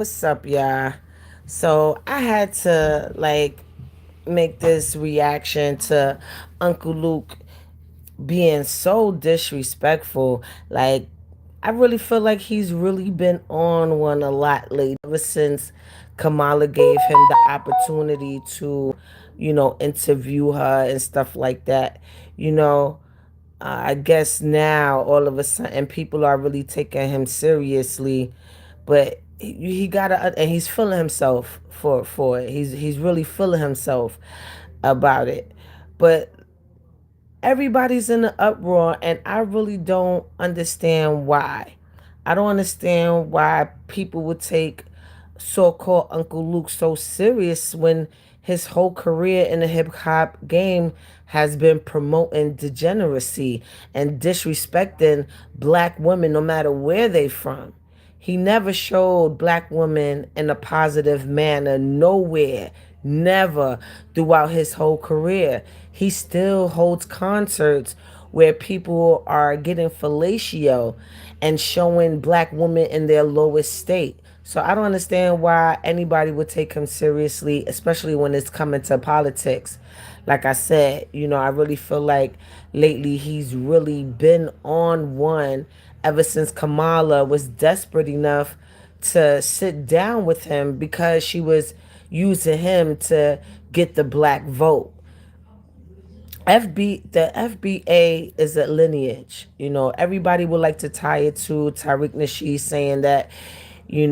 What's up, y'all? So I had to make this reaction to Uncle Luke being so disrespectful. Like, I really feel like he's really been on one a lot lately, ever since Kamala gave him the opportunity to, interview her and stuff like that. You know, I guess now all of a sudden people are really taking him seriously, but he gotta, and he's feeling himself for it. He's really feeling himself about it, but everybody's in an uproar, and I really don't understand why. I don't understand why people would take so-called Uncle Luke so serious when his whole career in the hip hop game has been promoting degeneracy and disrespecting black women no matter where they from. He never showed black women in a positive manner nowhere, never throughout his whole career. He still holds concerts where people are getting fellatio and showing black women in their lowest state. So I don't understand why anybody would take him seriously, especially when it's coming to politics. Like I said, I really feel like lately he's really been on one ever since Kamala was desperate enough to sit down with him because she was using him to get the black vote. The FBA is a lineage. Everybody would like to tie it to Tariq Nasheed saying that, he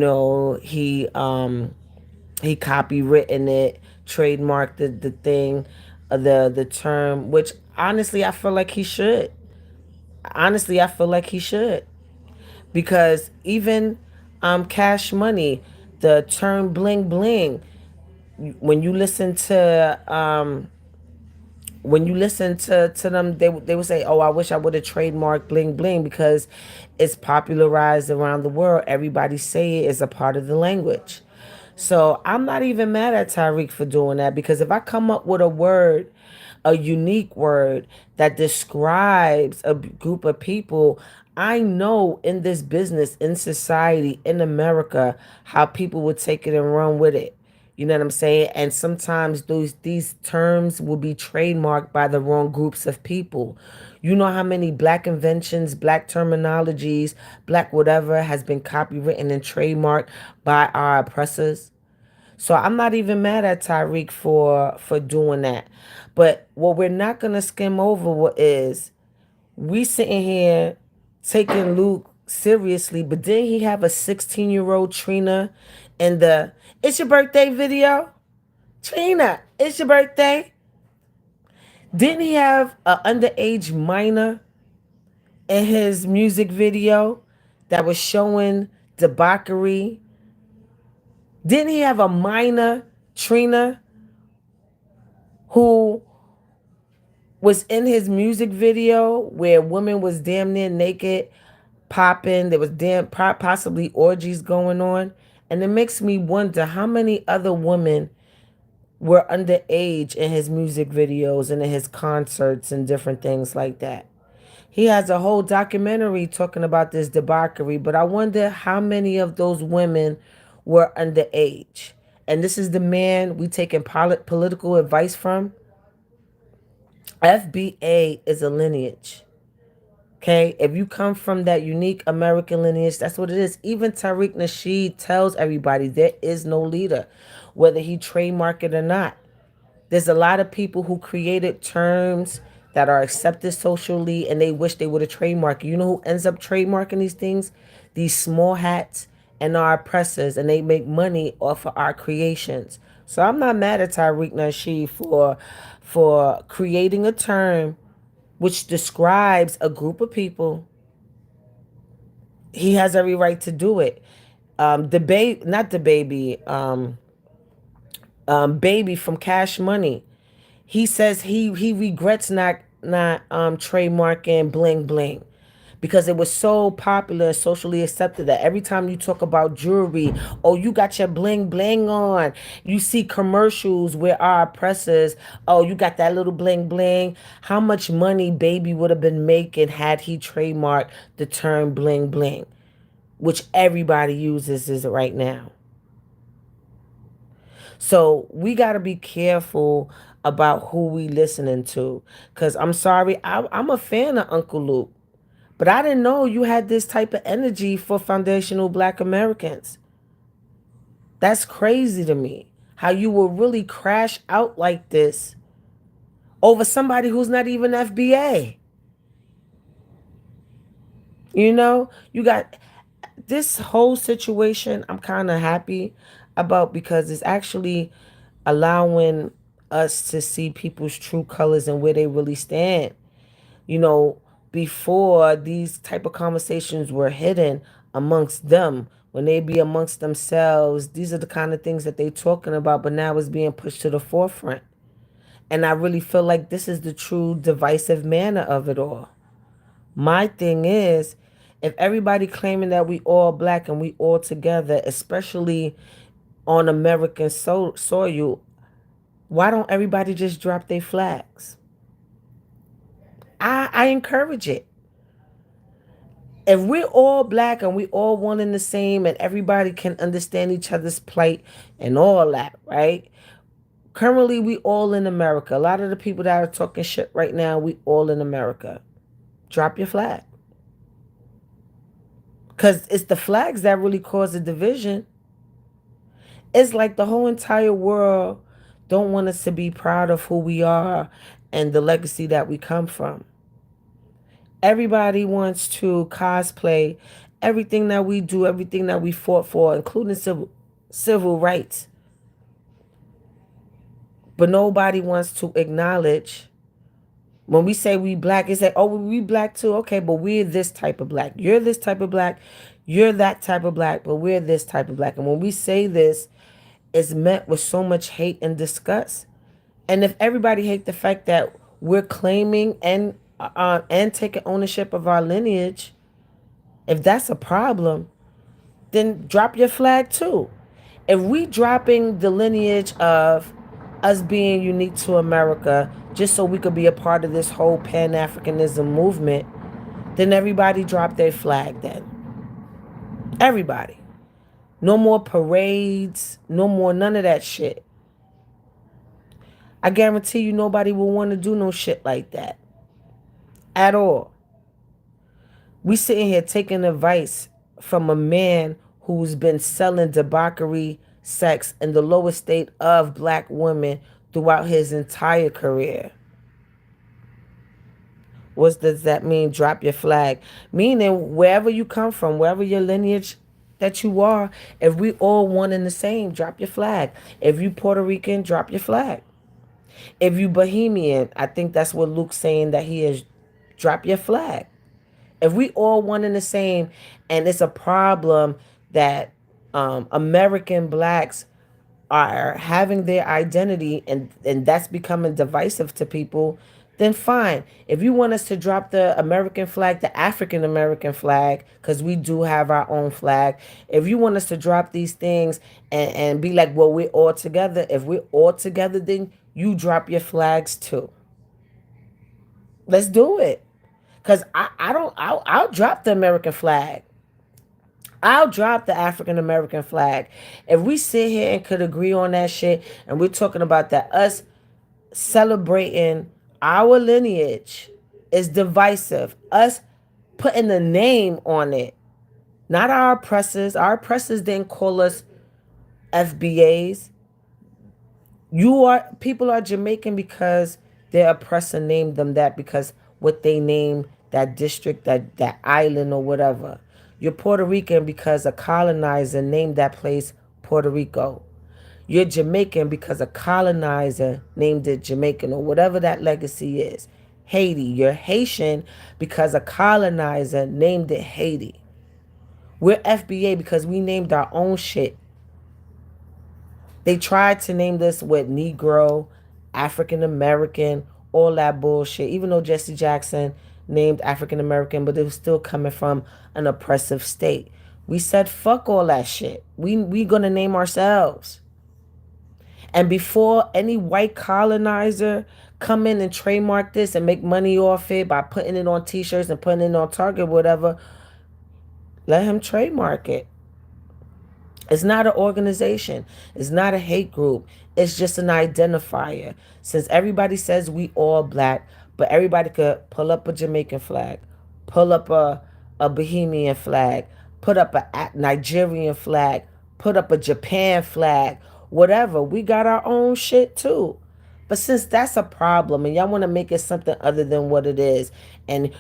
copywritten it, trademarked the thing, the term, which honestly I feel like he should. Honestly, I feel like he should. Because even Cash Money, the term bling bling, when you listen to them, they would say, "Oh, I wish I would have trademarked bling bling because it's popularized around the world. Everybody say it is a part of the language." So I'm not even mad at Tyreek for doing that, because if I come up with a word, a unique word that describes a group of people, I know in this business, in society, in America, how people would take it and run with it. You know what I'm saying? And sometimes these terms will be trademarked by the wrong groups of people. You know how many black inventions, black terminologies, black whatever has been copywritten and trademarked by our oppressors? So I'm not even mad at Tyreek for doing that. But what we're not gonna skim over is we sitting here taking Luke seriously, but didn't he have a 16-year-old Trina in the "It's Your Birthday" video? Trina, it's your birthday. Didn't he have an underage minor in his music video that was showing debauchery? Didn't he have a minor, Trina, who was in his music video where women was damn near naked, popping? There was possibly orgies going on. And it makes me wonder how many other women were underage in his music videos and in his concerts and different things like that. He has a whole documentary talking about this debauchery, but I wonder how many of those women were underage. And this is the man we taking political advice from. FBA is a lineage. Okay, if you come from that unique American lineage, that's what it is. Even Tariq Nasheed tells everybody there is no leader, whether he trademarked it or not. There's a lot of people who created terms that are accepted socially and they wish they would have trademarked. You know who ends up trademarking these things? These small hats and our oppressors, and they make money off of our creations. So I'm not mad at Tariq Nasheed for creating a term which describes a group of people. He has every right to do it. The baby, not the baby, baby from Cash Money. He says he regrets not trademarking bling bling because it was so popular and socially accepted that every time you talk about jewelry, oh, you got your bling bling on. You see commercials where our oppressors, oh, you got that little bling bling. How much money Baby would have been making had he trademarked the term bling bling, which everybody uses is right now. So we got to be careful about who we listening to. Because I'm sorry, I'm a fan of Uncle Luke. But I didn't know you had this type of energy for foundational Black Americans. That's crazy to me. How you will really crash out like this over somebody who's not even FBA. You know, you got this whole situation. I'm kind of happy about because it's actually allowing us to see people's true colors and where they really stand. You know, before these type of conversations were hidden amongst them, when they be amongst themselves, these are the kind of things that they talking about, but now it's being pushed to the forefront. And I really feel like this is the true divisive manner of it all. My thing is, if everybody claiming that we all black and we all together, especially on American soil, why don't everybody just drop their flags? I encourage it. If we're all black and we all one and the same and everybody can understand each other's plight and all that, right? Currently, we all in America. A lot of the people that are talking shit right now, we all in America. Drop your flag. Because it's the flags that really cause the division. It's like the whole entire world don't want us to be proud of who we are and the legacy that we come from. Everybody wants to cosplay everything that we do, everything that we fought for, including civil rights. But nobody wants to acknowledge when we say we black, it's like, oh, we black too. Okay, but we're this type of black. You're this type of black. You're that type of black, but we're this type of black. And when we say this, it's met with so much hate and disgust. And if everybody hate the fact that we're claiming and taking ownership of our lineage, if that's a problem, then drop your flag too. If we dropping the lineage of us being unique to America just so we could be a part of this whole Pan-Africanism movement, then everybody drop their flag then. Everybody. No more parades, no more none of that shit. I guarantee you nobody will want to do no shit like that. At all. We sitting here taking advice from a man who's been selling debauchery, sex, and the lowest state of black women throughout his entire career. What does that mean? Drop your flag. Meaning wherever you come from, wherever your lineage that you are, if we all one and the same, drop your flag. If you Puerto Rican, drop your flag. If you Bohemian, I think that's what Luke's saying that he is, drop your flag. If we all one and the same, and it's a problem that American blacks are having their identity and that's becoming divisive to people, then fine. If you want us to drop the American flag, the African American flag, because we do have our own flag, if you want us to drop these things and be like, well, we're all together, if we're all together, then you drop your flags too. Let's do it. Because I'll drop the American flag. I'll drop the African American flag. If we sit here and could agree on that shit, and we're talking about that, us celebrating our lineage is divisive. Us putting a name on it. Not our oppressors. Our oppressors didn't call us FBAs. People are Jamaican because their oppressor named them that, because what they named that district, that island or whatever. You're Puerto Rican because a colonizer named that place Puerto Rico. You're Jamaican because a colonizer named it Jamaican or whatever that legacy is. Haiti. You're Haitian because a colonizer named it Haiti. We're FBA because we named our own shit. They tried to name this with Negro, African American, all that bullshit. Even though Jesse Jackson named African American, but it was still coming from an oppressive state. We said fuck all that shit. We gonna name ourselves. And before any white colonizer come in and trademark this and make money off it by putting it on t-shirts and putting it on Target, whatever, let him trademark it. It's not an organization. It's not a hate group. It's just an identifier. Since everybody says we all black, but everybody could pull up a Jamaican flag, pull up a Bohemian flag, put up a Nigerian flag, put up a Japan flag, whatever. We got our own shit too. But since that's a problem and y'all want to make it something other than what it is, and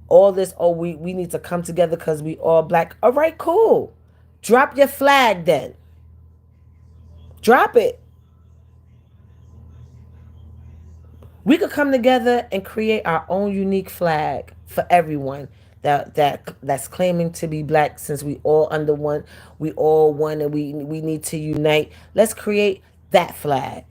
all this, oh, we need to come together because we all black. All right, cool. Drop your flag then. Drop it. We could come together and create our own unique flag for everyone that's claiming to be black, since we all under one, we all one, and we need to unite. Let's create that flag.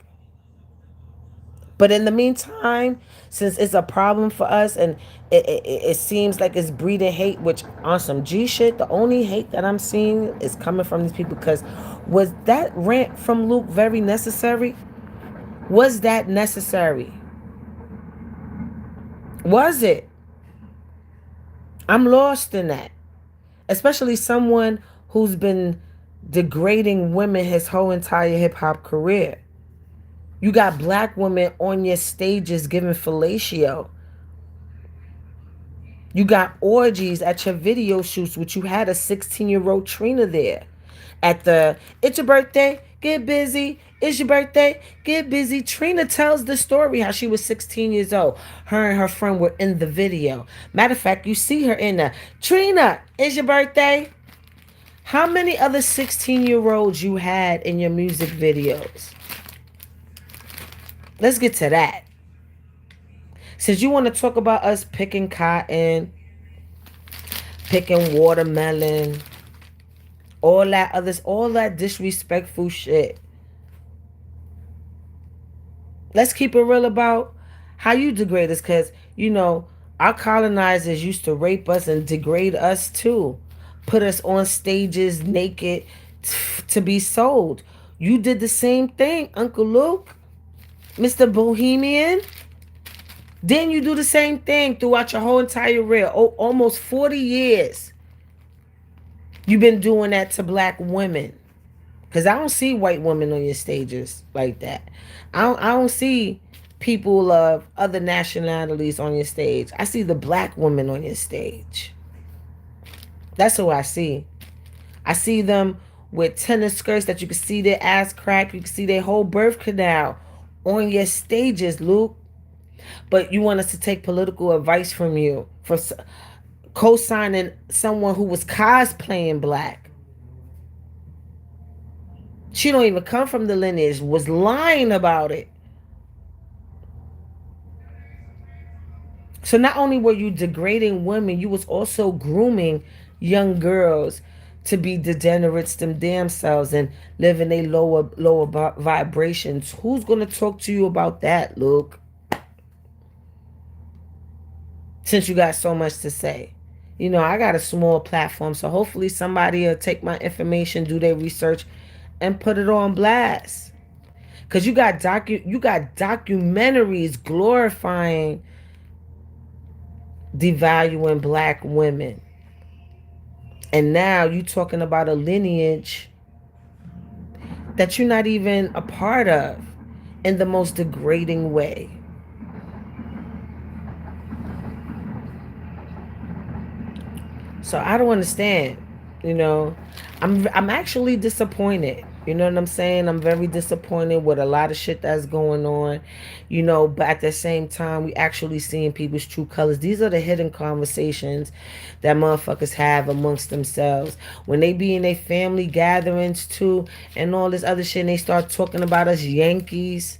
But in the meantime, since it's a problem for us and it seems like it's breeding hate, which on some G shit, the only hate that I'm seeing is coming from these people. Because was that rant from Luke very necessary? Was that necessary? Was it? I'm lost in that. Especially someone who's been degrading women his whole entire hip hop career. You got black women on your stages giving fellatio. You got orgies at your video shoots, which you had a 16-year-old Trina there. At the, it's your birthday, get busy. It's your birthday, get busy. Trina tells the story how she was 16 years old. Her and her friend were in the video. Matter of fact, you see her in the, Trina, it's your birthday. How many other 16-year-olds you had in your music videos? Let's get to that. Since you want to talk about us picking cotton, picking watermelon, all that disrespectful shit. Let's keep it real about how you degrade us, because, our colonizers used to rape us and degrade us too. Put us on stages naked to be sold. You did the same thing, Uncle Luke. Mr. Bohemian, didn't you do the same thing throughout your whole entire career? Almost 40 years. You've been doing that to black women. Because I don't see white women on your stages like that. I don't see people of other nationalities on your stage. I see the black women on your stage. That's who I see. I see them with tennis skirts that you can see their ass crack. You can see their whole birth canal on your stages, Luke. But you want us to take political advice from you for co-signing someone who was cosplaying black. She don't even come from the lineage, was lying about it. So not only were you degrading women, you was also grooming young girls to be degenerates them damn selves and live in a lower vibrations. Who's going to talk to you about that, Luke? Since you got so much to say. I got a small platform, so hopefully somebody will take my information, do their research, and put it on blast. Because you got documentaries glorifying devaluing black women. And now you talking about a lineage that you're not even a part of in the most degrading way. So I don't understand, I'm actually disappointed. You know what I'm saying? I'm very disappointed with a lot of shit that's going on, but at the same time, we actually seeing people's true colors. These are the hidden conversations that motherfuckers have amongst themselves. When they be in their family gatherings too and all this other shit and they start talking about us Yankees.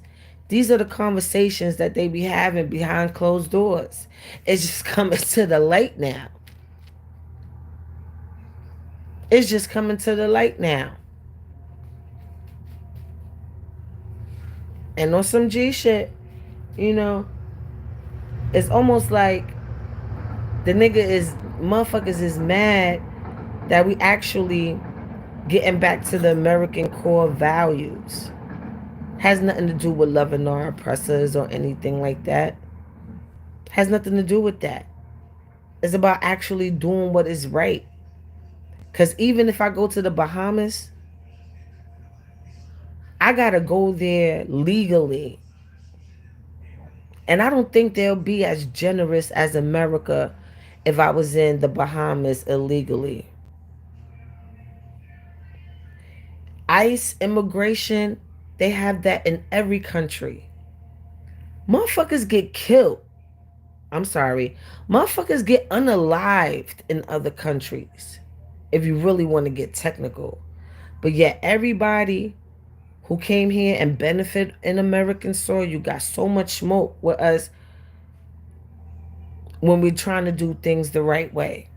These are the conversations that they be having behind closed doors. It's just coming to the light now. It's just coming to the light now. And on some G shit, it's almost like the motherfuckers is mad that we actually getting back to the American core values. Has nothing to do with loving our oppressors or anything like that. Has nothing to do with that. It's about actually doing what is right. Because even if I go to the Bahamas I gotta go there legally. And I don't think they'll be as generous as America if I was in the Bahamas illegally. ICE, immigration, they have that in every country. Motherfuckers get killed. I'm sorry. Motherfuckers get unalived in other countries, if you really want to get technical. But yet, everybody who came here and benefit in American soil, you got so much smoke with us when we're trying to do things the right way.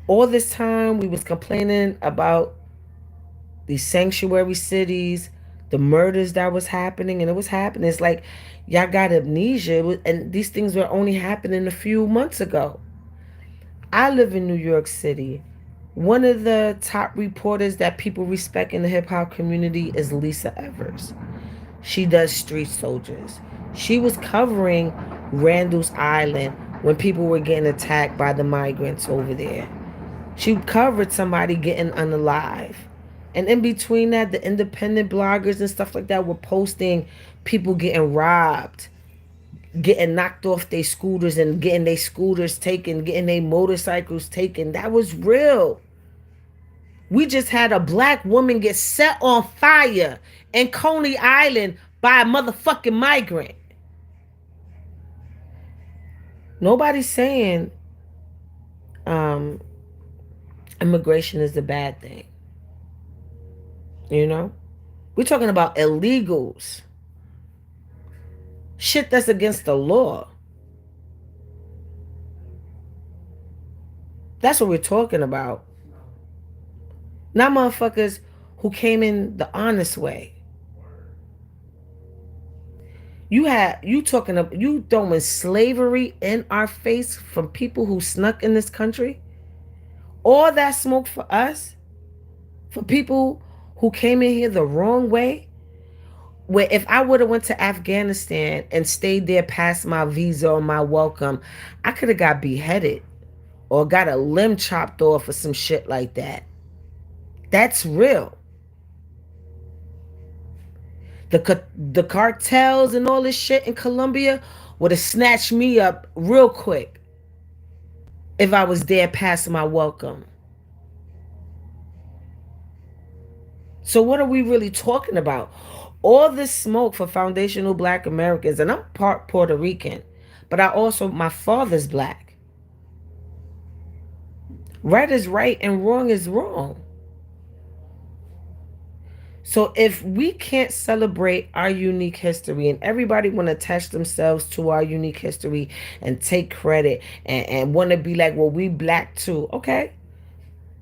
All this time, we was complaining about these sanctuary cities, the murders that was happening, and it was happening. It's like y'all got amnesia, and these things were only happening a few months ago. I live in New York City. One of the top reporters that people respect in the hip hop community is Lisa Evers. She does Street Soldiers. She was covering Randall's Island when people were getting attacked by the migrants over there. She covered somebody getting unalive. And in between that, the independent bloggers and stuff like that were posting people getting robbed, getting knocked off their scooters and getting their scooters taken, getting their motorcycles taken. That was real. We just had a black woman get set on fire in Coney Island by a motherfucking migrant. Nobody's saying immigration is a bad thing. You know? We're talking about illegals. Shit that's against the law. That's what we're talking about. Not motherfuckers who came in the honest way. You throwing slavery in our face from people who snuck in this country. All that smoke for us, for people who came in here the wrong way. Where if I would have went to Afghanistan and stayed there past my visa or my welcome, I could have got beheaded or got a limb chopped off or some shit like that. That's real. The cartels and all this shit in Colombia would have snatched me up real quick if I was there past my welcome. So what are we really talking about? All this smoke for foundational black Americans, and I'm part Puerto Rican, but my father's black. Right is right and wrong is wrong. So if we can't celebrate our unique history and everybody want to attach themselves to our unique history and take credit and want to be like, well, we black too. Okay.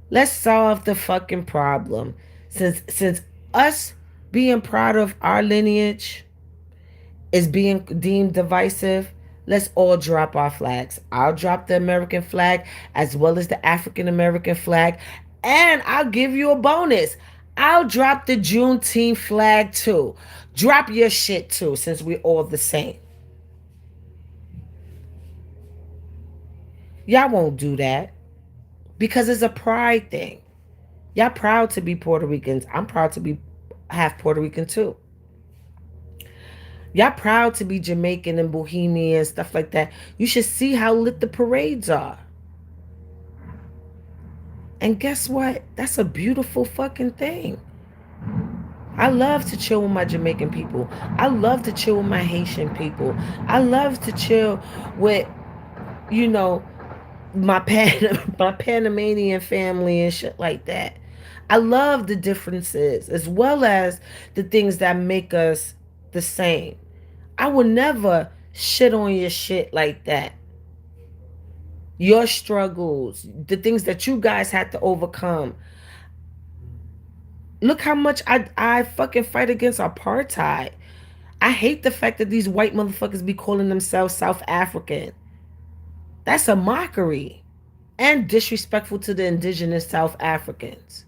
Let's solve the fucking problem. Since us being proud of our lineage is being deemed divisive, let's all drop our flags. I'll drop the American flag as well as the African American flag. And I'll give you a bonus. I'll drop the Juneteenth flag too. Drop your shit too, since we're all the same. Y'all won't do that because it's a pride thing. Y'all proud to be Puerto Ricans. I'm proud to be half Puerto Rican too. Y'all proud to be Jamaican and Bohemian and stuff like that. You should see how lit the parades are. And guess what? That's a beautiful fucking thing. I love to chill with my Jamaican people. I love to chill with my Haitian people. I love to chill with, my Panamanian family and shit like that. I love the differences as well as the things that make us the same. I will never shit on your shit like that. Your struggles, the things that you guys had to overcome. Look how much I fucking fight against apartheid. I hate the fact that these white motherfuckers be calling themselves South African. That's a mockery and disrespectful to the indigenous South Africans.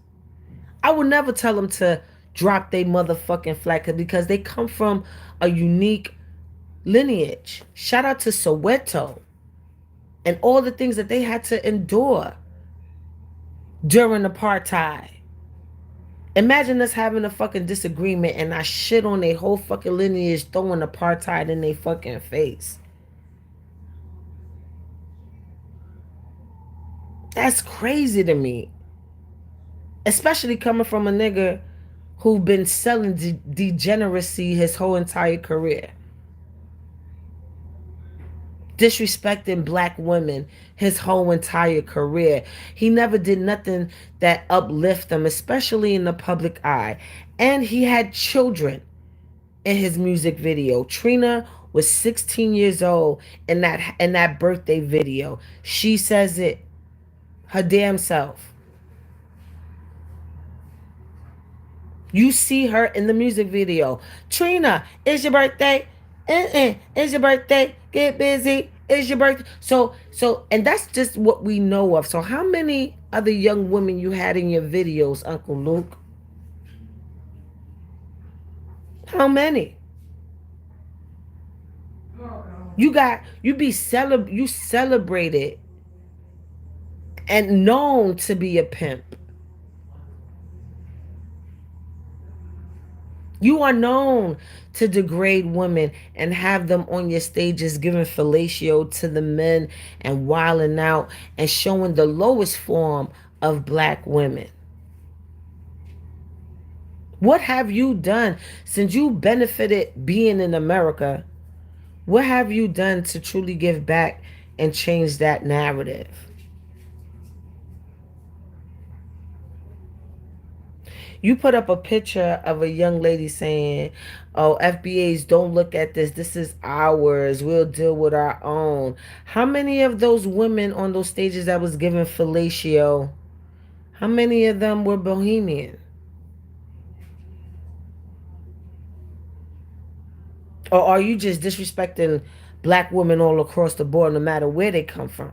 I would never tell them to drop their motherfucking flag because they come from a unique lineage. Shout out to Soweto and all the things that they had to endure during apartheid. Imagine us having a fucking disagreement and I shit on their whole fucking lineage, throwing apartheid in their fucking face. That's crazy to me. Especially coming from a nigga who been selling degeneracy his whole entire career. Disrespecting black women his whole entire career. He never did nothing that uplift them, especially in the public eye. And he had children in his music video. Trina was 16 years old in that birthday video. She says it her damn self. You see her in the music video. Trina, it's your birthday. It's your birthday. Get busy. It's your birthday. And that's just what we know of. So how many other young women you had in your videos, Uncle Luke? How many? You celebrated and known to be a pimp. You are known to degrade women and have them on your stages giving fellatio to the men and wilding out and showing the lowest form of black women. What have you done since you benefited being in America? What have you done to truly give back and change that narrative? You put up a picture of a young lady saying, "Oh, FBAs, don't look at this. This is ours. We'll deal with our own." How many of those women on those stages that was given fellatio, how many of them were bohemian? Or are you just disrespecting black women all across the board, no matter where they come from?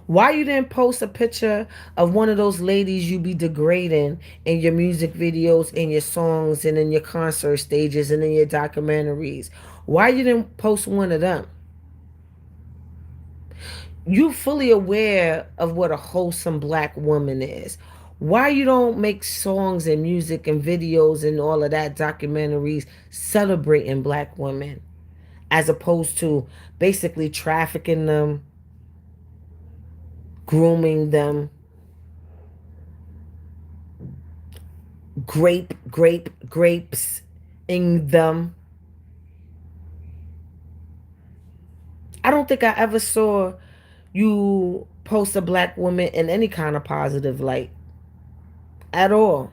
Why you didn't post a picture of one of those ladies you be degrading in your music videos, in your songs, and in your concert stages, and in your documentaries? Why you didn't post one of them? You fully aware of what a wholesome black woman is. Why you don't make songs and music and videos and all of that, documentaries celebrating black women, as opposed to basically trafficking them, grooming them, grapes in them? I don't think I ever saw you post a black woman in any kind of positive light at all.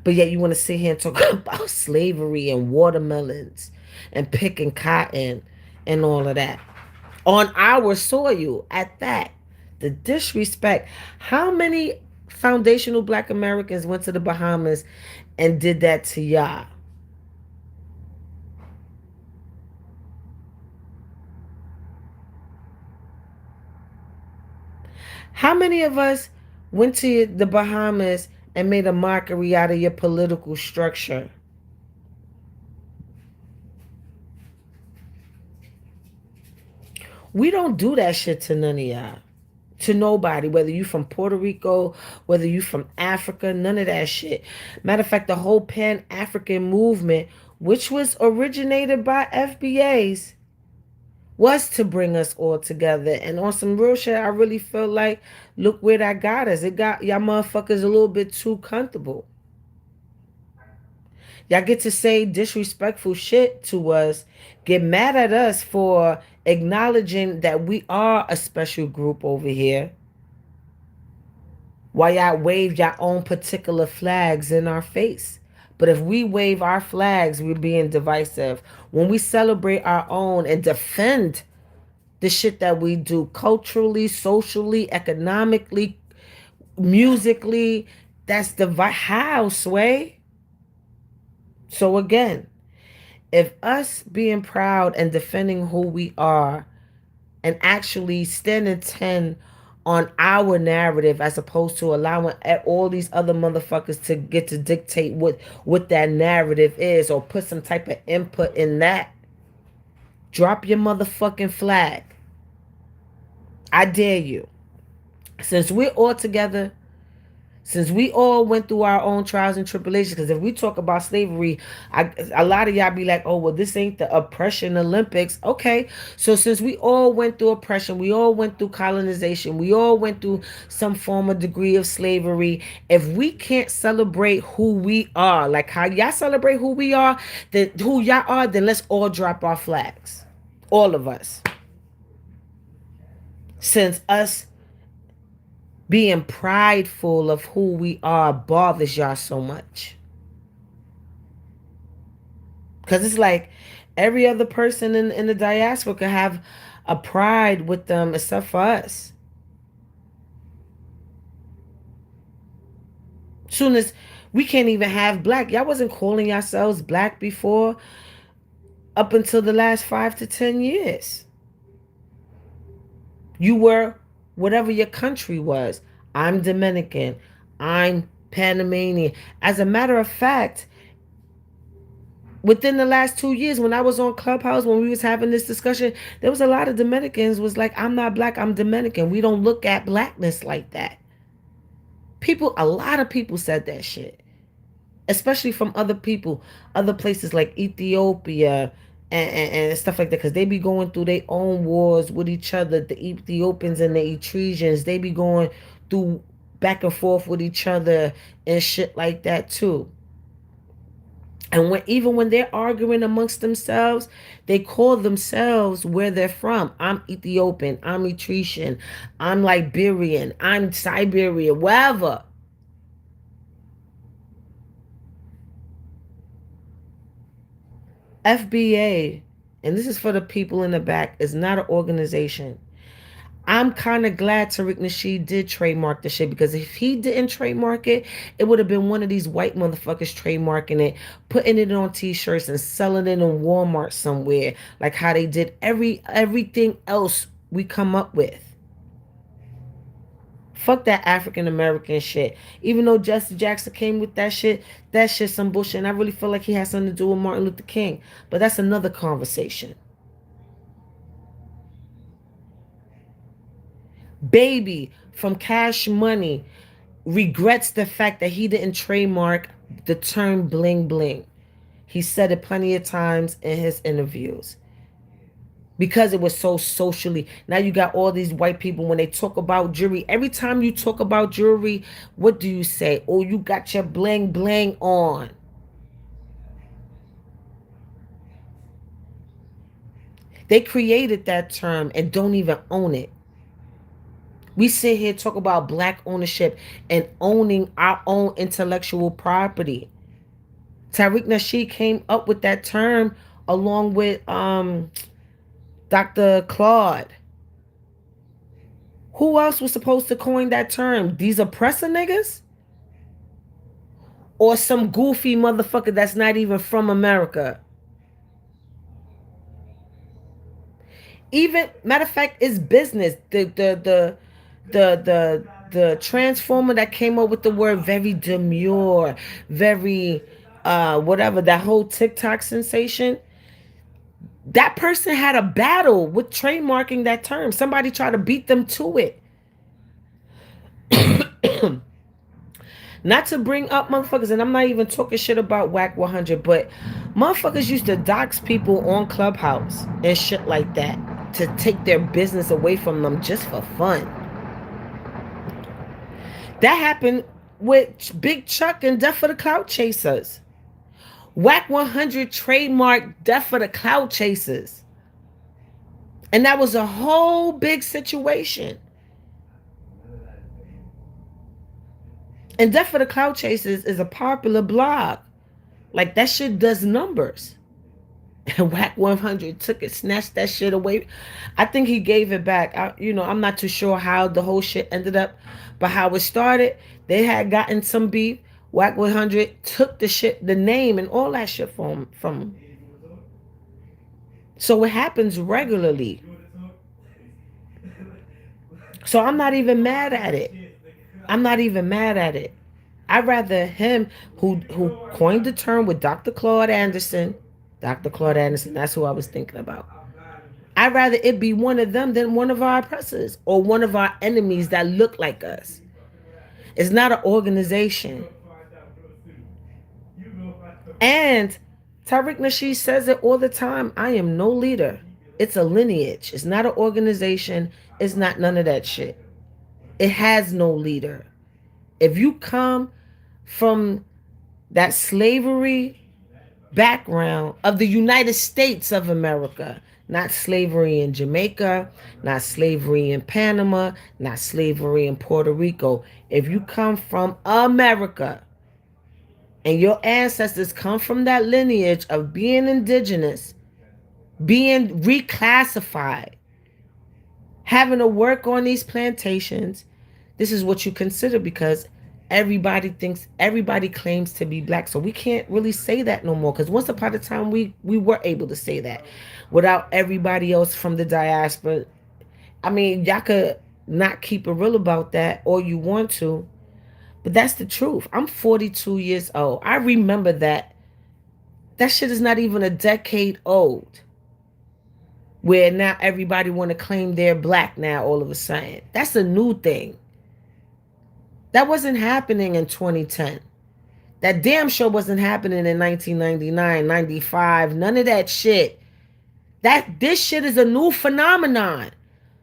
But yet you want to sit here and talk about slavery and watermelons and picking cotton and all of that on our soil at that. The disrespect. How many foundational black Americans went to the Bahamas and did that to y'all? How many of us went to the Bahamas and made a mockery out of your political structure? We don't do that shit to none of y'all. To nobody, whether you from Puerto Rico, whether you from Africa, none of that shit. Matter of fact, the whole Pan-African movement, which was originated by FBAs, was to bring us all together. And on some real shit, I really feel like, look where that got us. It got y'all motherfuckers a little bit too comfortable. Y'all get to say disrespectful shit to us, get mad at us for acknowledging that we are a special group over here. While y'all wave your own particular flags in our face. But if we wave our flags, we're being divisive. When we celebrate our own and defend the shit that we do culturally, socially, economically, musically, that's the how, Sway? So again, if us being proud and defending who we are and actually standing 10 on our narrative as opposed to allowing all these other motherfuckers to get to dictate what that narrative is or put some type of input in that, drop your motherfucking flag. I dare you. Since we're all together, Since we all went through our own trials and tribulations, because if we talk about slavery, a lot of y'all be like, oh, well, this ain't the oppression Olympics. Okay, so since we all went through oppression, we all went through colonization, we all went through some form of degree of slavery. If we can't celebrate who we are, like how y'all celebrate who we are, then who y'all are, then let's all drop our flags. All of us. Since us being prideful of who we are bothers y'all so much. Because it's like every other person in the diaspora could have a pride with them except for us. Soon as we can't even have black. Y'all wasn't calling yourselves black before up until the last 5 to 10 years. You were whatever your country was. I'm Dominican. I'm Panamanian. As a matter of fact, within the last 2 years, when I was on Clubhouse, when we was having this discussion, there was a lot of Dominicans was like, I'm not black, I'm Dominican. We don't look at blackness like that. People, a lot of people said that shit, especially from other people, other places like Ethiopia and stuff like that, because they be going through their own wars with each other. The Ethiopians and the Eritreans, they be going through back and forth with each other and shit like that too. And even when they're arguing amongst themselves, they call themselves where they're from. I'm Ethiopian, I'm Eritrean, I'm Liberian, I'm Siberia, wherever. FBA, and this is for the people in the back, is not an organization. I'm kind of glad Tariq Nasheed did trademark the shit, because if he didn't trademark it, it would have been one of these white motherfuckers trademarking it, putting it on t-shirts and selling it in Walmart somewhere, like how they did everything else we come up with. Fuck that African American shit. Even though Jesse Jackson came with that shit some bullshit. And I really feel like he has something to do with Martin Luther King. But that's another conversation. Baby from Cash Money regrets the fact that he didn't trademark the term bling bling. He said it plenty of times in his interviews, because it was so socially. Now you got all these white people, when they talk about jewelry, every time you talk about jewelry, what do you say? Oh, you got your bling bling on. They created that term and don't even own it. We sit here talk about black ownership and owning our own intellectual property. Tariq Nasheed came up with that term along with Dr. Claude. Who else was supposed to coin that term? These oppressor niggas? Or some goofy motherfucker that's not even from America? Even, matter of fact, it's business. The transformer that came up with the word very demure, very whatever, that whole TikTok sensation. That person had a battle with trademarking that term. Somebody tried to beat them to it. Not to bring up motherfuckers, and I'm not even talking shit about Whack 100, but motherfuckers used to dox people on Clubhouse and shit like that to take their business away from them just for fun. That happened with Big Chuck and Death for the Cloud Chasers. Whack 100 trademarked Death for the Cloud Chasers. And that was a whole big situation. And Death for the Cloud Chasers is a popular blog. Like, that shit does numbers. And Whack 100 took it, snatched that shit away. I think he gave it back. I'm not too sure how the whole shit ended up, but how it started, they had gotten some beef. Whack 100 took the shit, the name and all that shit from him. So it happens regularly. So I'm not even mad at it. I'm not even mad at it. I'd rather him, who coined the term with Dr. Claude Anderson, that's who I was thinking about. I'd rather it be one of them than one of our oppressors or one of our enemies that look like us. It's not an organization. And Tariq Nasheed says it all the time. I am no leader. It's a lineage. It's not an organization. It's not none of that shit. It has no leader. If you come from that slavery background of the United States of America, not slavery in Jamaica, not slavery in Panama, not slavery in Puerto Rico. If you come from America and your ancestors come from that lineage of being indigenous, being reclassified, having to work on these plantations, this is what you consider because everybody claims to be black. So we can't really say that no more because once upon a time we were able to say that without everybody else from the diaspora. I mean, y'all could not keep it real about that or you want to, but that's the truth. I'm 42 years old. I remember that shit is not even a decade old where now everybody want to claim they're black now all of a sudden. That's a new thing. That wasn't happening in 2010. That damn show wasn't happening in 1999, 95, none of that shit. This shit is a new phenomenon.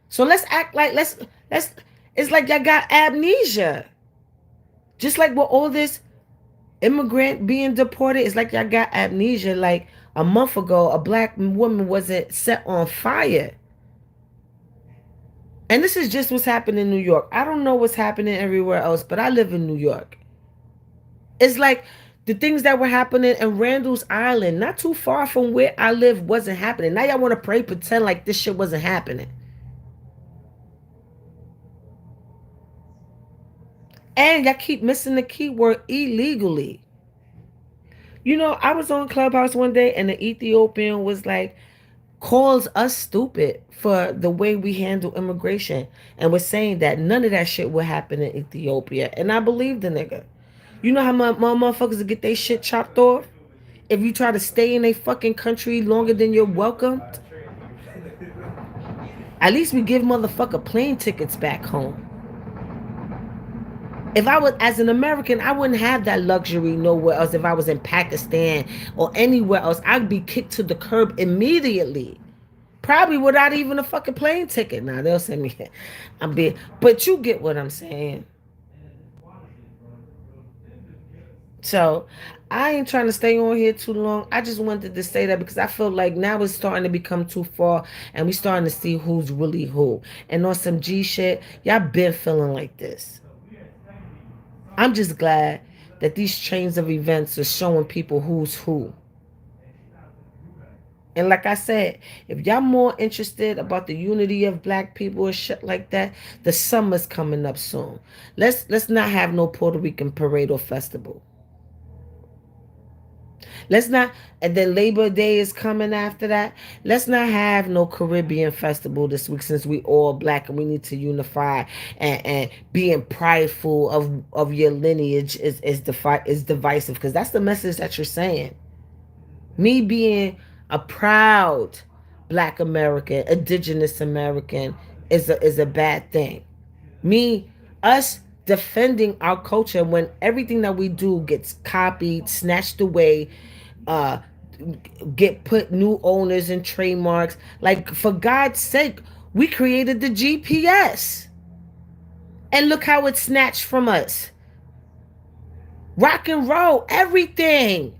So let's act like let's it's like y'all got amnesia. Just like with all this immigrant being deported, it's like y'all got amnesia. Like a month ago, a black woman wasn't set on fire. And this is just what's happening in New York. I don't know what's happening everywhere else, but I live in New York. It's like the things that were happening in Randall's Island, not too far from where I live, wasn't happening. Now y'all want to pretend like this shit wasn't happening. And y'all keep missing the key word illegally. You know, I was on Clubhouse one day and the Ethiopian was like, calls us stupid for the way we handle immigration and was saying that none of that shit would happen in Ethiopia. And I believe the nigga. You know how my motherfuckers get their shit chopped off? If you try to stay in a fucking country longer than you're welcomed, at least we give motherfucker plane tickets back home. If I was, as an American, I wouldn't have that luxury nowhere else. If I was in Pakistan or anywhere else, I'd be kicked to the curb immediately. Probably without even a fucking plane ticket. Now they'll send me. But you get what I'm saying. So I ain't trying to stay on here too long. I just wanted to say that because I feel like now it's starting to become too far and we starting to see who's really who. And on some G shit, y'all been feeling like this. I'm just glad that these chains of events are showing people who's who. And like I said, if y'all more interested about the unity of black people and shit like that, the summer's coming up soon. Let's not have no Puerto Rican parade or festival. Let's not, and then Labor Day is coming after that. Let's not have no Caribbean festival this week since we all black and we need to unify and being prideful of your lineage is divisive because that's the message that you're saying. Me being a proud black American, indigenous American is a bad thing. Us defending our culture when everything that we do gets copied, snatched away, uh get put new owners and trademarks. Like for God's sake, we created the GPS. And look how it's snatched from us. Rock and roll, everything.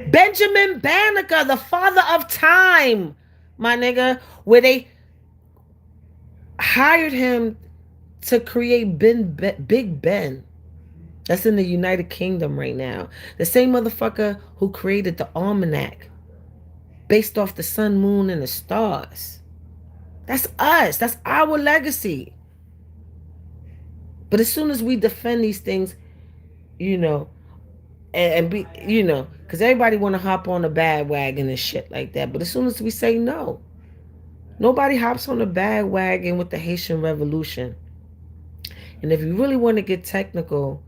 Benjamin Banneker, the father of time, my nigga, where they hired him to create Big Ben. That's in the United Kingdom right now. The same motherfucker who created the almanac based off the sun, moon, and the stars. That's us. That's our legacy. But as soon as we defend these things, you know, and be, you know, because everybody want to hop on a bandwagon and shit like that. But as soon as we say no, nobody hops on the bandwagon with the Haitian Revolution. And if you really want to get technical,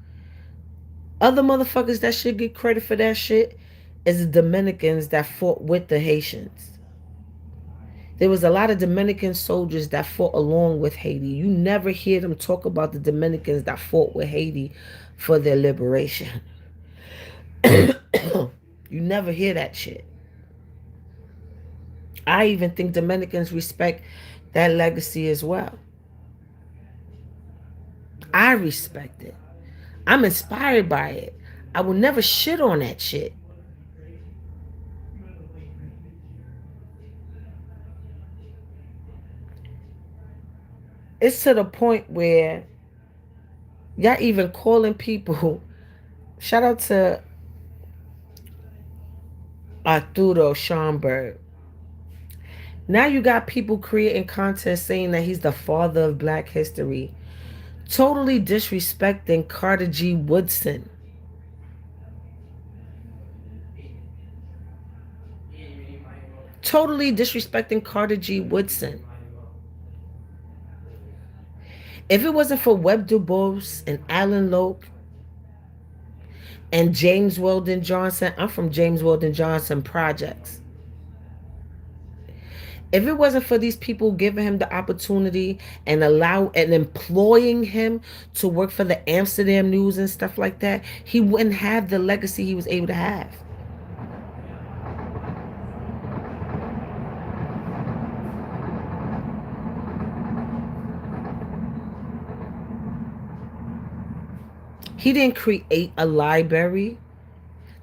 other motherfuckers that should get credit for that shit is the Dominicans that fought with the Haitians. There was a lot of Dominican soldiers that fought along with Haiti. You never hear them talk about the Dominicans that fought with Haiti for their liberation. You never hear that shit. I even think Dominicans respect that legacy as well. I respect it. I'm inspired by it. I will never shit on that shit. It's to the point where y'all even calling people. Shout out to Arturo Schomburg. Now you got people creating content saying that he's the father of black history. Totally disrespecting Carter G. Woodson. Totally disrespecting Carter G. Woodson. If it wasn't for Webb Du Bois and Alan Loke and James Weldon Johnson, I'm from James Weldon Johnson Projects. If it wasn't for these people giving him the opportunity and employing him to work for the Amsterdam News and stuff like that, he wouldn't have the legacy he was able to have. He didn't create a library.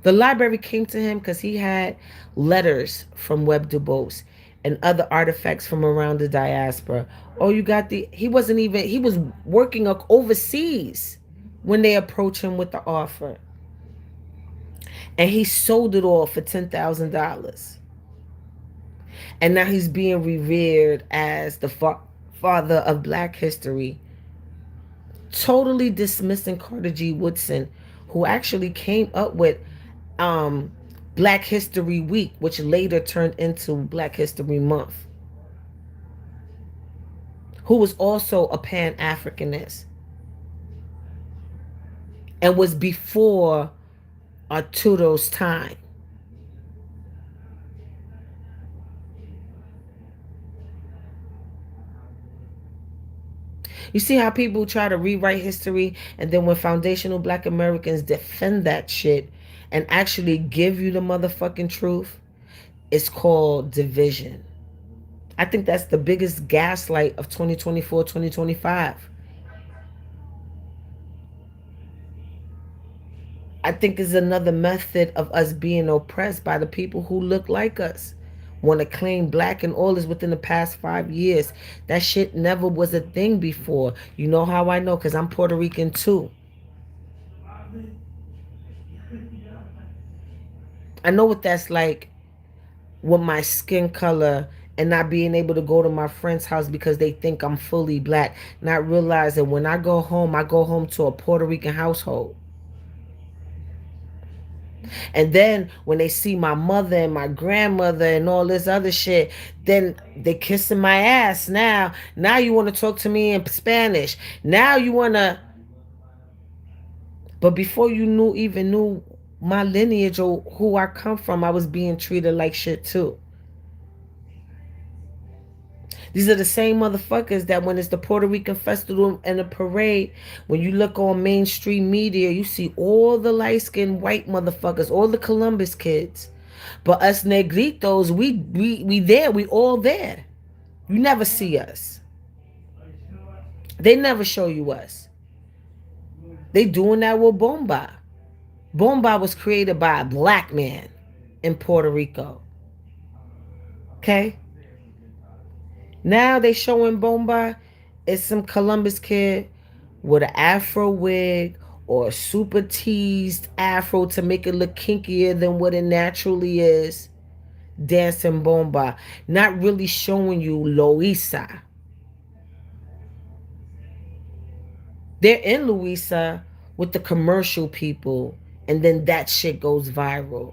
The library came to him because he had letters from Webb Du Bois and other artifacts from around the diaspora. Oh, you got he wasn't even, he was working overseas when they approached him with the offer. And he sold it all for $10,000. And now he's being revered as the father of black history. Totally dismissing Carter G. Woodson, who actually came up with Black History Week, which later turned into Black History Month, who was also a Pan-Africanist and was before Arturo's time. You see how people try to rewrite history, and then when foundational black Americans defend that shit and actually give you the motherfucking truth, it's called division. I think that's the biggest gaslight of 2024, 2025. I think is another method of us being oppressed by the people who look like us. Want to claim black and all is within the past 5 years. That shit never was a thing before. You know how I know? Because I'm Puerto Rican too. I know what that's like with my skin color and not being able to go to my friend's house because they think I'm fully black. Not realizing when I go home to a Puerto Rican household. And then when they see my mother and my grandmother and all this other shit, then they kissing my ass now. Now you want to talk to me in Spanish. Now you want to. But before you even knew my lineage or who I come from, I was being treated like shit too. These are the same motherfuckers that when it's the Puerto Rican festival and the parade, when you look on mainstream media, you see all the light-skinned white motherfuckers, all the Columbus kids. But us negritos, we there, we all there. You never see us. They never show you us. They doing that with Bomba. Bomba was created by a black man in Puerto Rico. Okay? Now they showing Bomba is some Columbus kid with an afro wig or a super teased afro to make it look kinkier than what it naturally is, dancing Bomba. Not really showing you Loisa. They're in Louisa with the commercial people, and then that shit goes viral.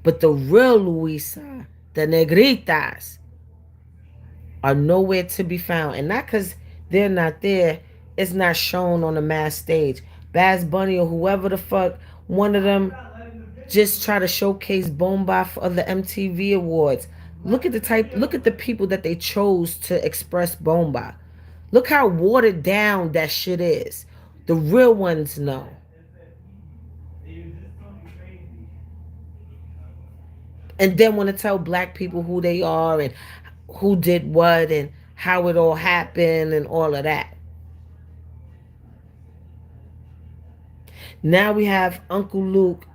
But the real Louisa, the negritas, are nowhere to be found. And not because they're not there, it's not shown on the mass stage. Baz Bunny or whoever the fuck, one of them just try to showcase Bomba for the MTV Awards. Look at the people that they chose to express bomba. Look how watered down that shit is. The real ones know. And then want to tell black people who they are and who did what and how it all happened and all of that. Now we have Uncle Luke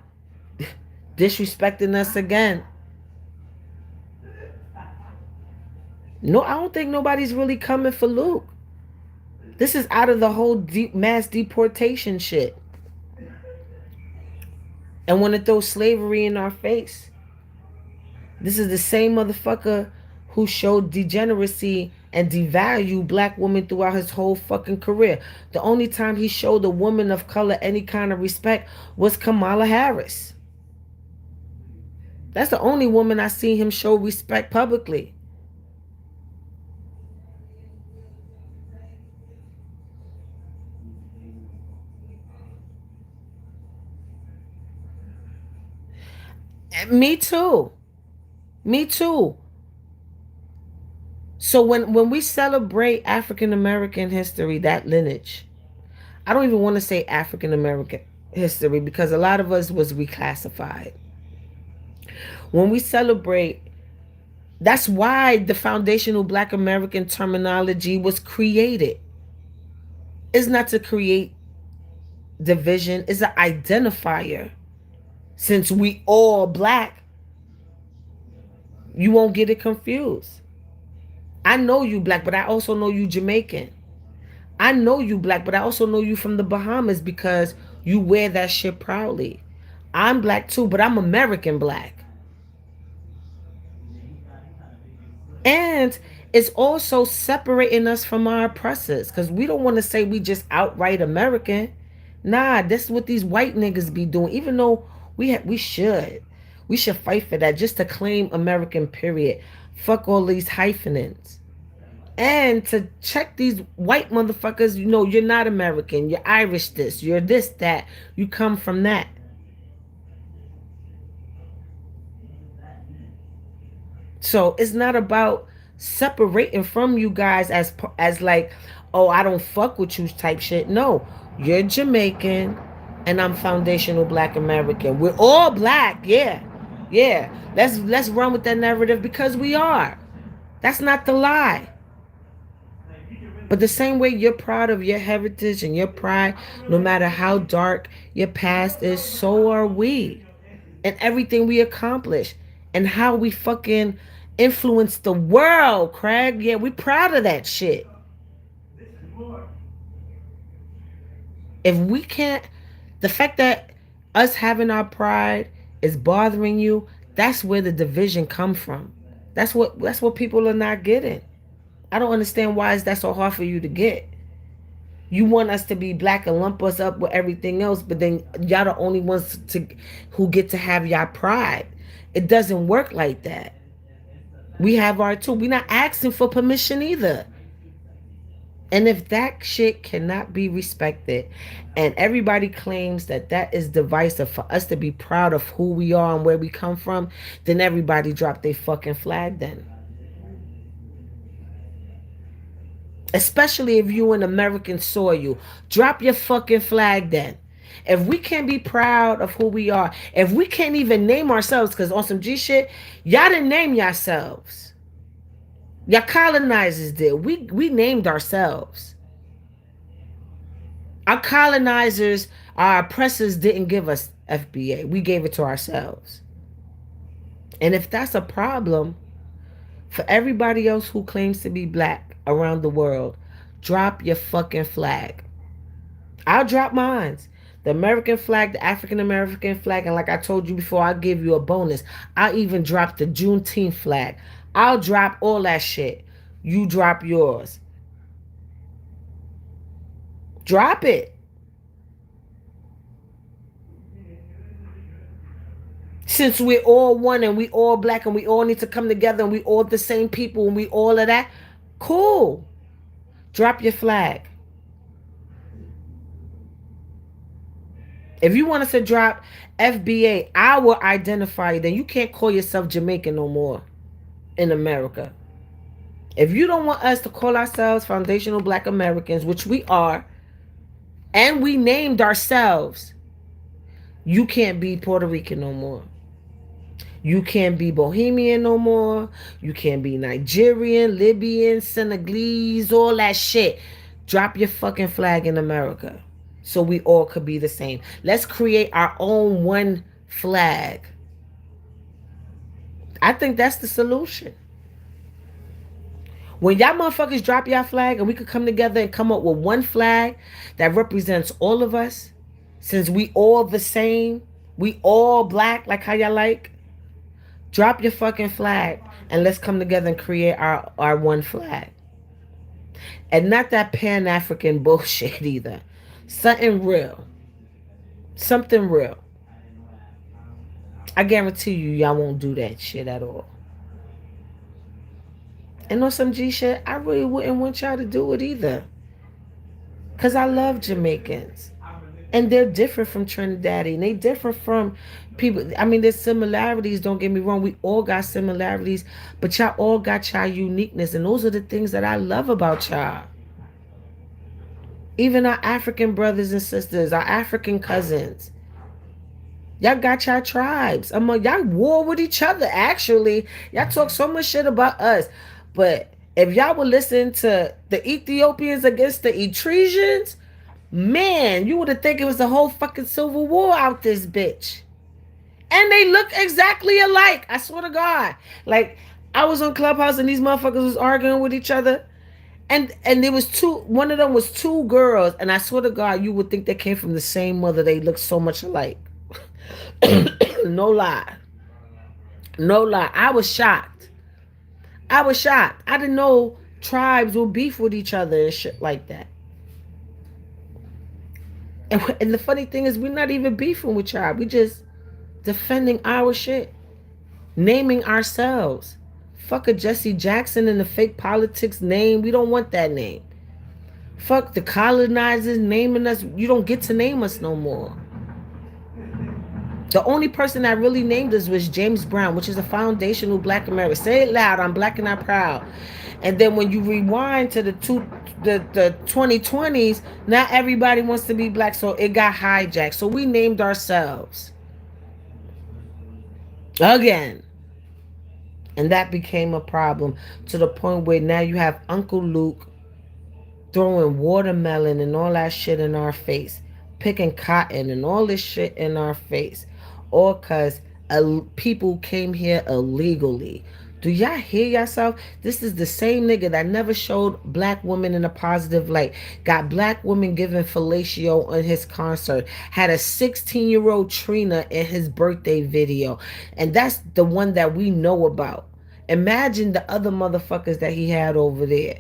disrespecting us again. No, I don't think nobody's really coming for Luke. This is out of the whole deep mass deportation shit. And want to throw slavery in our face. This is the same motherfucker who showed degeneracy and devalued black women throughout his whole fucking career. The only time he showed a woman of color any kind of respect was Kamala Harris. That's the only woman I seen him show respect publicly. And me too. Me too. So when we celebrate African American history, that lineage, I don't even want to say African American history because a lot of us was reclassified. When we celebrate, that's why the foundational Black American terminology was created. It's not to create division, it's an identifier. Since we all black, you won't get it confused. I know you black, but I also know you Jamaican. I know you black, but I also know you from the Bahamas because you wear that shit proudly. I'm black too, but I'm American black. And it's also separating us from our oppressors because we don't want to say we just outright American. Nah, that's what these white niggas be doing. Even though we should fight for that just to claim American. Period. Fuck all these hyphenants. And to check these white motherfuckers, you know, you're not American. You're Irish. You're this, that. You come from that. So it's not about separating from you guys as like, oh, I don't fuck with you type shit. No, you're Jamaican, and I'm foundational Black American. We're all black, yeah, yeah. Let's run with that narrative because we are. That's not the lie. But the same way you're proud of your heritage and your pride, no matter how dark your past is, so are we. And everything we accomplish and how we fucking influence the world, Craig. Yeah, we proud of that shit. If we can't, the fact that us having our pride is bothering you, that's where the division come from. That's what people are not getting. I don't understand why is that so hard for you to get. You want us to be black and lump us up with everything else, but then y'all the only ones who get to have y'all pride. It doesn't work like that. We have our too. We're not asking for permission either. And if that shit cannot be respected, and everybody claims that that is divisive for us to be proud of who we are and where we come from, then everybody drop their fucking flag then. Especially if you in American soil. Drop your fucking flag then. If we can't be proud of who we are, if we can't even name ourselves, because on some G shit, y'all didn't name yourselves. Y'all colonizers did. We named ourselves. Our colonizers, our oppressors didn't give us FBA. We gave it to ourselves. And if that's a problem, for everybody else who claims to be black around the world, drop your fucking flag. I'll drop mine. The American flag, the African American flag, and like I told you before, I'll give you a bonus. I'll even drop the Juneteenth flag. I'll drop all that shit. You drop yours. Drop it. Since we're all one and we all black and we all need to come together and we all the same people and we all of that, cool. Drop your flag. If you want us to drop FBA, our identifier, then you can't call yourself Jamaican no more. in America. If you don't want us to call ourselves foundational black Americans, which we are, and we named ourselves, you can't be Puerto Rican no more. You can't be Bohemian no more. You can't be Nigerian, Libyan, Senegalese, all that shit. Drop your fucking flag in America so we all could be the same. Let's create our own one flag. I think that's the solution. When y'all motherfuckers drop y'all flag and we could come together and come up with one flag that represents all of us, since we all the same, we all black like how y'all like, drop your fucking flag and let's come together and create our one flag. And not that Pan-African bullshit either. Something real. Something real. I guarantee you y'all won't do that shit at all. And on some G shit, I really wouldn't want y'all to do it either. Because I love Jamaicans. And they're different from Trinidadian. They differ from people. I mean, there's similarities, don't get me wrong. We all got similarities. But y'all all got y'all uniqueness. And those are the things that I love about y'all. Even our African brothers and sisters, our African cousins. Y'all got y'all tribes. Y'all war with each other, actually. Y'all talk so much shit about us. But if y'all would listen to the Ethiopians against the Etruscans, man, you would have think it was the whole fucking civil war out this bitch. And they look exactly alike. I swear to God. Like, I was on Clubhouse and these motherfuckers was arguing with each other. And there was one of them was two girls. And I swear to God, you would think they came from the same mother. They look so much alike. No lie. No lie. I was shocked. I didn't know tribes would beef with each other and shit like that. And the funny thing is, we're not even beefing with y'all. We just defending our shit. Naming ourselves. Fuck a Jesse Jackson and the fake politics name. We don't want that name. Fuck the colonizers naming us. You don't get to name us no more. The only person that really named us was James Brown, which is a foundational black American. Say it loud, I'm black and I'm proud. And then when you rewind to the 2020s, not everybody wants to be black, so it got hijacked. So we named ourselves. Again. And that became a problem to the point where now you have Uncle Luke throwing watermelon and all that shit in our face, picking cotton and all this shit in our face, all because people came here illegally. Do y'all hear yourself? This is the same nigga that never showed black women in a positive light. Got black women giving fellatio on his concert. Had a 16-year-old Trina in his birthday video. And that's the one that we know about. Imagine the other motherfuckers that he had over there.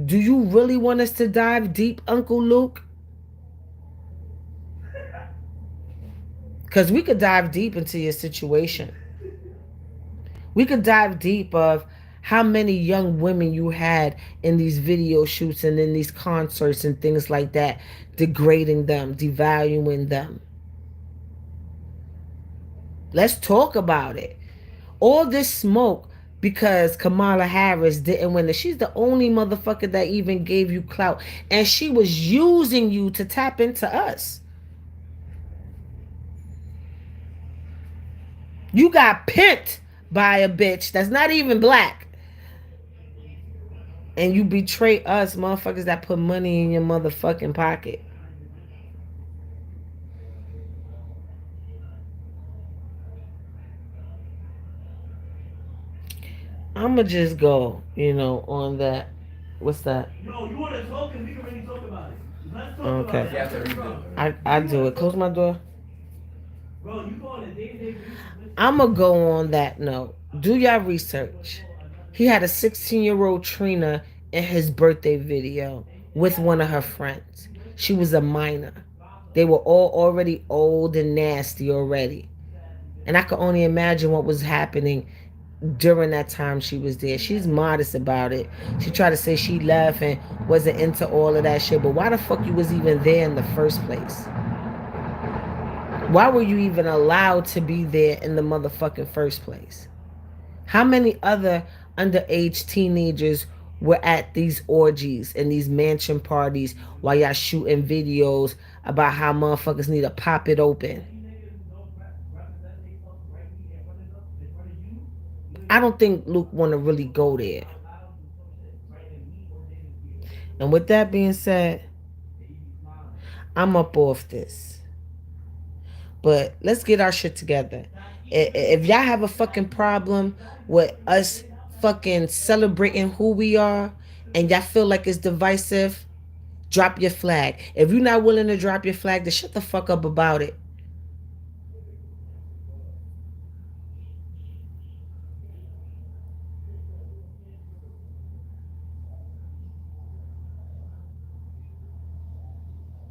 Do you really want us to dive deep, Uncle Luke? Because we could dive deep into your situation. We could dive deep of how many young women you had in these video shoots and in these concerts and things like that, degrading them, devaluing them. Let's talk about it. All this smoke because Kamala Harris didn't win. She's the only motherfucker that even gave you clout. And she was using you to tap into us. You got pimped by a bitch that's not even black. And you betray us, motherfuckers that put money in your motherfucking pocket. I'ma just go, on that. What's that? No, you want to talk and we can really talk about it. Let's talk Okay. about it. I do it. Close my door. Bro, you going to day. I'ma go on that note. Do y'all research. He had a 16-year-old Trina in his birthday video with one of her friends. She was a minor. They were all already old and nasty already. And I could only imagine what was happening during that time she was there. She's modest about it. She tried to say she left and wasn't into all of that shit. But why the fuck you was even there in the first place? Why were you even allowed to be there in the motherfucking first place? How many other underage teenagers were at these orgies and these mansion parties while y'all shooting videos about how motherfuckers need to pop it open. And you niggas don't represent themselves rightly in front of you, you I niggas don't think Luke want to really go there. out loud and some shit right in me or niggas ear. And with that being said, And you be smiling. I'm up off this. But let's get our shit together. Now, even if If y'all have a fucking problem with us fucking celebrating who we are and y'all feel like it's divisive, drop your flag. If you're not willing to drop your flag, then shut the fuck up about it.